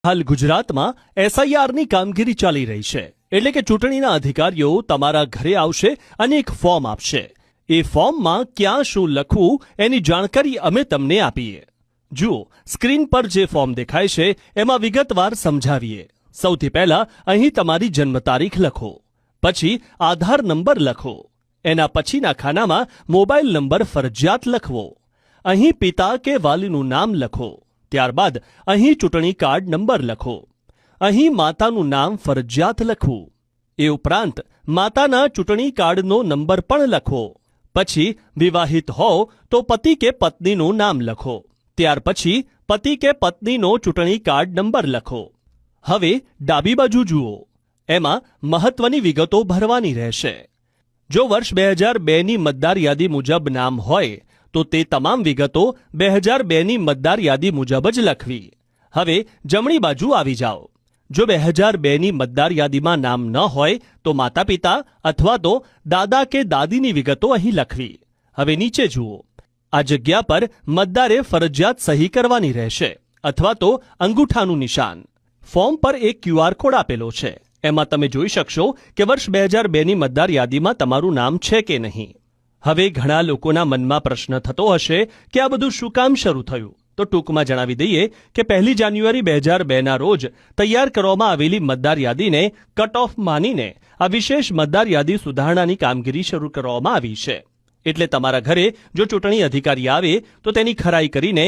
હાલ ગુજરાતમાં એસઆઈઆરની કામગીરી ચાલી રહી છે, એટલે કે ચૂંટણીના અધિકારીઓ તમારા ઘરે આવશે અને એક ફોર્મ આપશે. એ ફોર્મમાં ક્યાં શું લખવું એની જાણકારી અમે તમને આપીએ. જુઓ, સ્ક્રીન પર જે ફોર્મ દેખાય છે એમાં વિગતવાર સમજાવીએ. સૌથી પહેલા અહીં તમારી જન્મ તારીખ લખો, પછી આધાર નંબર લખો. એના પછીના ખાનામાં મોબાઈલ નંબર ફરજિયાત લખવો. અહીં પિતા કે વાલીનું નામ લખો. ત્યારબાદ અહીં ચૂંટણી કાર્ડ નંબર લખો. અહીં માતાનું નામ ફરજિયાત લખવું. એ ઉપરાંત માતાના ચૂંટણી કાર્ડનો નંબર પણ લખો. પછી વિવાહિત હોવ તો પતિ કે પત્નીનું નામ લખો. ત્યાર પછી પતિ કે પત્નીનો ચૂંટણી કાર્ડ નંબર લખો. હવે ડાબી બાજુ જુઓ, એમાં મહત્વની વિગતો ભરવાની રહેશે. જો વર્ષ 2002ની મતદાર યાદી મુજબ નામ હોય તો તે તમામ વિગતો 2002ની મતદાર યાદી મુજબ જ લખવી. હવે જમણી બાજુ આવી જાઓ. જો 2002ની મતદાર યાદીમાં નામ ન હોય તો માતા પિતા અથવા તો દાદા કે દાદીની વિગતો અહીં લખવી. હવે નીચે જુઓ, આ જગ્યા પર મતદારે ફરજિયાત સહી કરવાની રહેશે અથવા તો અંગૂઠાનું નિશાન. ફોર્મ પર એક QR કોડ આપેલો છે, એમાં તમે જોઈ શકશો કે વર્ષ 2002ની મતદાર યાદીમાં તમારું નામ છે કે નહીં. હવે ઘણા લોકોના મનમાં પ્રશ્ન થતો હશે કે આ બધું શું કામ શરૂ થયું? તો ટૂંકમાં જણાવી દઈએ કે 1 જાન્યુઆરી 2002ના રોજ તૈયાર કરવામાં આવેલી મતદાર યાદીને કટ ઓફ માનીને આ વિશેષ મતદાર યાદી સુધારણાની કામગીરી શરૂ કરવામાં આવી છે. એટલે તમારા ઘરે જો ચૂંટણી અધિકારી આવે તો તેની ખરાઈ કરીને